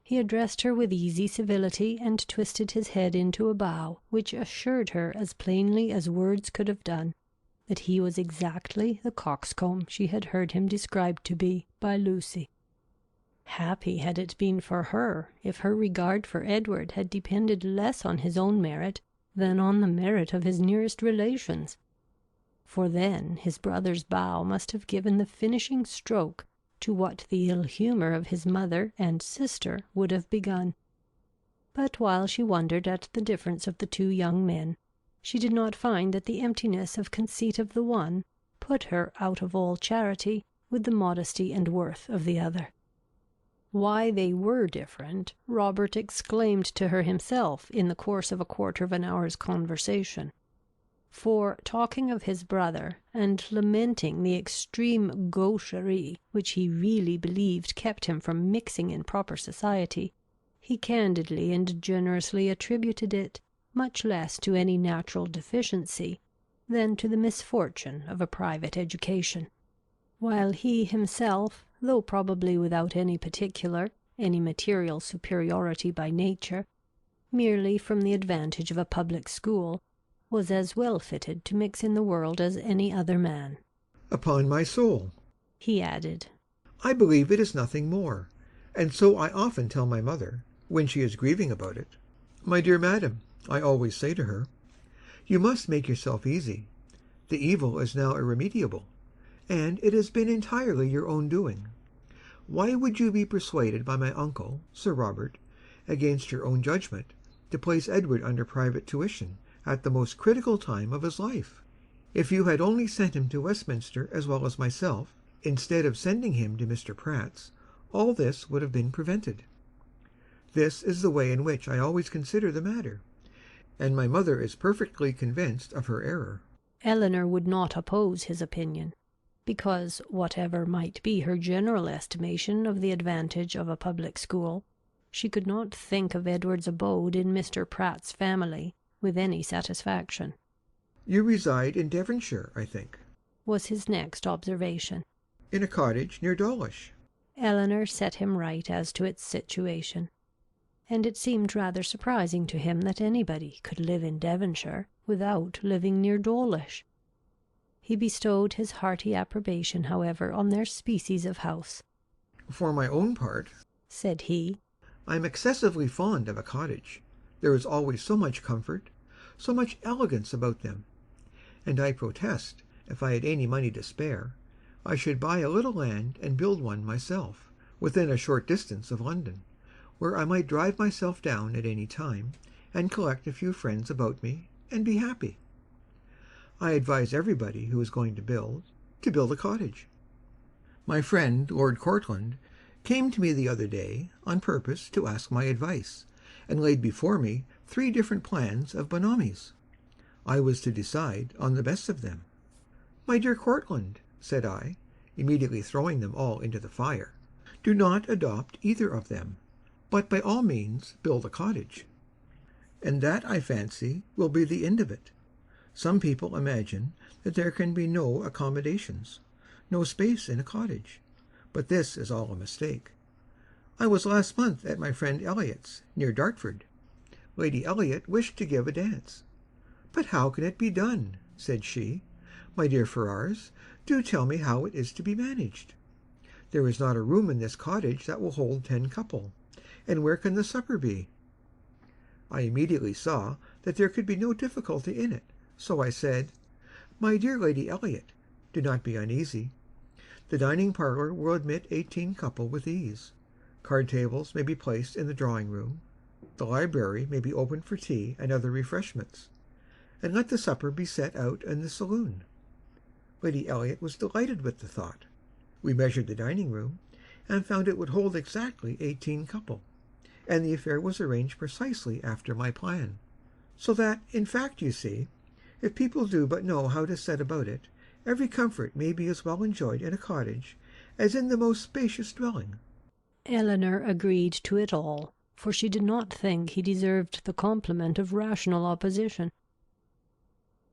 He addressed her with easy civility, and twisted his head into a bow which assured her as plainly as words could have done that he was exactly the coxcomb she had heard him described to be by Lucy. Happy had it been for her if her regard for Edward had depended less on his own merit than on the merit of his nearest relations, for then his brother's bow must have given the finishing stroke to what the ill humour of his mother and sister would have begun. But while she wondered at the difference of the two young men, she did not find that the emptiness of conceit of the one put her out of all charity with the modesty and worth of the other. Why they were different, Robert exclaimed to her himself in the course of a quarter of an hour's conversation. For, talking of his brother, and lamenting the extreme gaucherie which he really believed kept him from mixing in proper society, he candidly and generously attributed it much less to any natural deficiency than to the misfortune of a private education, while he himself, though probably without any material superiority by nature, merely from the advantage of a public school, was as well fitted to mix in the world as any other man. Upon my soul, he added, I believe it is nothing more, and so I often tell my mother, when she is grieving about it. My dear madam, I always say to her, you must make yourself easy. The evil is now irremediable, and it has been entirely your own doing. Why would you be persuaded by my uncle, Sir Robert, against your own judgment, to place Edward under private tuition at the most critical time of his life? If you had only sent him to Westminster as well as myself, instead of sending him to Mr. Pratt's, all this would have been prevented. This is the way in which I always consider the matter, and my mother is perfectly convinced of her error. Eleanor would not oppose his opinion, because, whatever might be her general estimation of the advantage of a public school, she could not think of Edward's abode in Mr. Pratt's family with any satisfaction. You reside in Devonshire, I think, was his next observation. In a cottage near Dawlish. Eleanor set him right as to its situation, and it seemed rather surprising to him that anybody could live in Devonshire without living near Dawlish. He bestowed his hearty approbation, however, on their species of house. For my own part, said he, I am excessively fond of a cottage. There is always so much comfort, so much elegance about them, and I protest, if I had any money to spare, I should buy a little land and build one myself, within a short distance of London, where I might drive myself down at any time, and collect a few friends about me, and be happy. I advise everybody who is going to build a cottage. My friend Lord Courtland came to me the other day on purpose to ask my advice, and laid before me 3 different plans of Bonomi's. I was to decide on the best of them. My dear Courtland, said I, immediately throwing them all into the fire, do not adopt either of them, but by all means build a cottage. And that, I fancy, will be the end of it. Some people imagine that there can be no accommodations, no space in a cottage, but this is all a mistake. I was last month at my friend Elliot's, near Dartford. Lady Elliot wished to give a dance. But how can it be done? Said she. My dear Ferrars, do tell me how it is to be managed. There is not a room in this cottage that will hold 10 couple, and where can the supper be? I immediately saw that there could be no difficulty in it, so I said, My dear Lady Elliot, do not be uneasy. The dining parlour will admit 18 couple with ease. Card tables may be placed in the drawing-room. The library may be opened for tea and other refreshments, and let the supper be set out in the saloon. Lady Elliot was delighted with the thought. We measured the dining-room, and found it would hold exactly 18 couple, and the affair was arranged precisely after my plan. So that, in fact, you see, if people do but know how to set about it, every comfort may be as well enjoyed in a cottage as in the most spacious dwelling. Eleanor agreed to it all, for she did not think he deserved the compliment of rational opposition.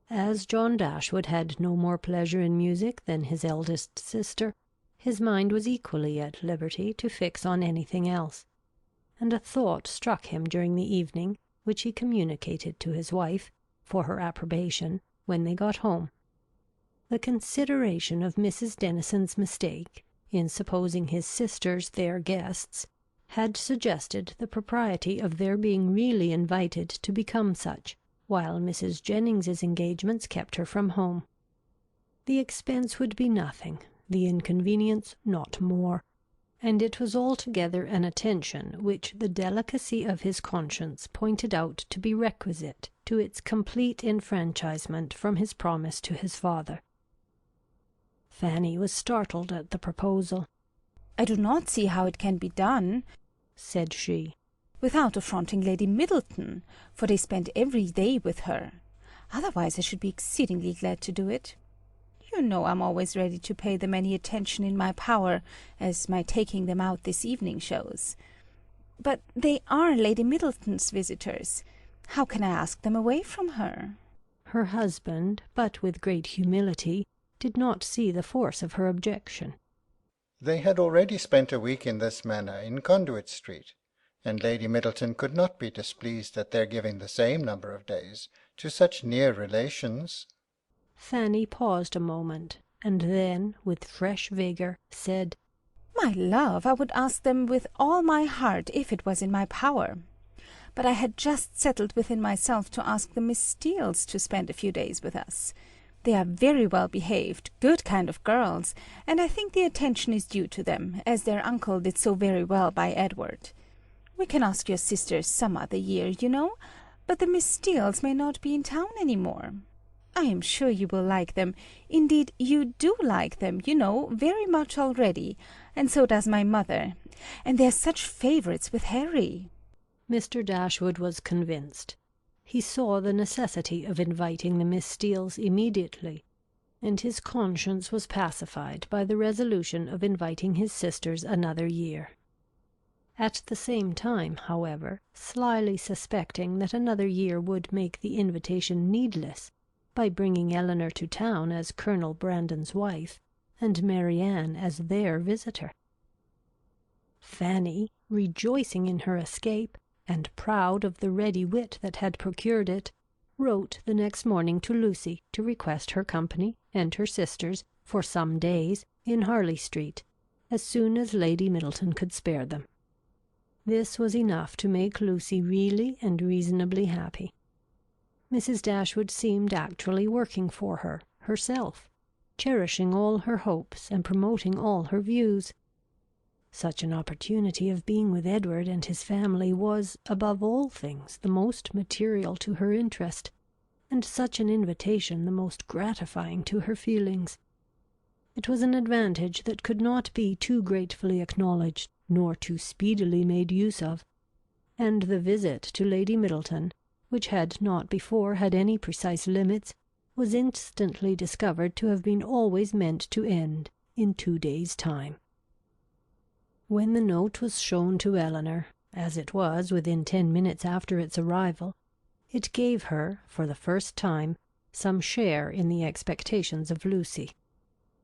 As John Dashwood had no more pleasure in music than his eldest sister, his mind was equally at liberty to fix on anything else, and a thought struck him during the evening, which he communicated to his wife, for her approbation, when they got home. The consideration of Mrs. Dennison's mistake, in supposing his sisters their guests, had suggested the propriety of their being really invited to become such, while Mrs. Jennings's engagements kept her from home. The expense would be nothing, the inconvenience not more, and it was altogether an attention which the delicacy of his conscience pointed out to be requisite to its complete enfranchisement from his promise to his father. Fanny was startled at the proposal. "I do not see how it can be done," said she, "without affronting Lady Middleton, for they spend every day with her. Otherwise I should be exceedingly glad to do it. You know I'm always ready to pay them any attention in my power, as my taking them out this evening shows. But they are Lady Middleton's visitors. How can I ask them away from her?" Her husband, but with great humility, did not see the force of her objection. They had already spent a week in this manner in Conduit Street, and Lady Middleton could not be displeased at their giving the same number of days to such near relations. Fanny paused a moment, and then, with fresh vigour, said, "My love, I would ask them with all my heart if it was in my power. But I had just settled within myself to ask the Miss Steeles to spend a few days with us. They are very well behaved, good kind of girls, and I think the attention is due to them, as their uncle did so very well by Edward. We can ask your sisters some other year, you know, but the Miss Steeles may not be in town any more. I am sure you will like them. Indeed, you do like them, you know, very much already, and so does my mother. And they're such favourites with Harry." Mr. Dashwood was convinced. He saw the necessity of inviting the Miss Steeles immediately, and his conscience was pacified by the resolution of inviting his sisters another year. At the same time, however, slyly suspecting that another year would make the invitation needless, by bringing Eleanor to town as Colonel Brandon's wife, and Marianne as their visitor. Fanny, rejoicing in her escape, and proud of the ready wit that had procured it, wrote the next morning to Lucy to request her company and her sisters for some days in Harley Street, as soon as Lady Middleton could spare them. This was enough to make Lucy really and reasonably happy. Mrs. Dashwood seemed actually working for her, herself, cherishing all her hopes and promoting all her views. Such an opportunity of being with Edward and his family was, above all things, the most material to her interest, and such an invitation the most gratifying to her feelings. It was an advantage that could not be too gratefully acknowledged, nor too speedily made use of, and the visit to Lady Middleton, which had not before had any precise limits, was instantly discovered to have been always meant to end in 2 days' time. When the note was shown to Eleanor, as it was within 10 minutes after its arrival, it gave her, for the first time, some share in the expectations of Lucy.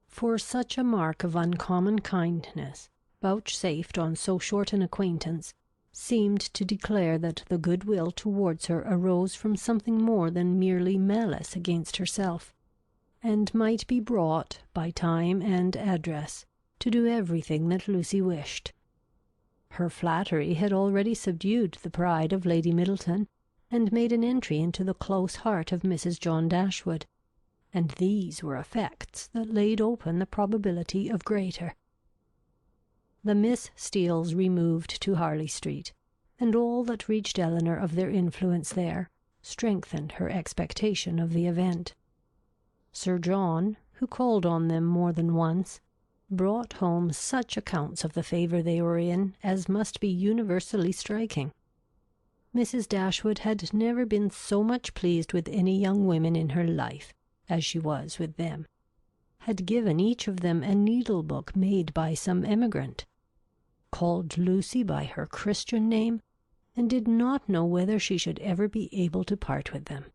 For such a mark of uncommon kindness, vouchsafed on so short an acquaintance, seemed to declare that the goodwill towards her arose from something more than merely malice against herself, and might be brought, by time and address, to do everything that Lucy wished. Her flattery had already subdued the pride of Lady Middleton, and made an entry into the close heart of Mrs. John Dashwood, and these were effects that laid open the probability of greater. The Miss Steeles removed to Harley Street, and all that reached Eleanor of their influence there strengthened her expectation of the event. Sir John, who called on them more than once, brought home such accounts of the favour they were in as must be universally striking. Mrs. Dashwood had never been so much pleased with any young women in her life as she was with them, had given each of them a needle-book made by some emigrant, called Lucy by her Christian name, and did not know whether she should ever be able to part with them.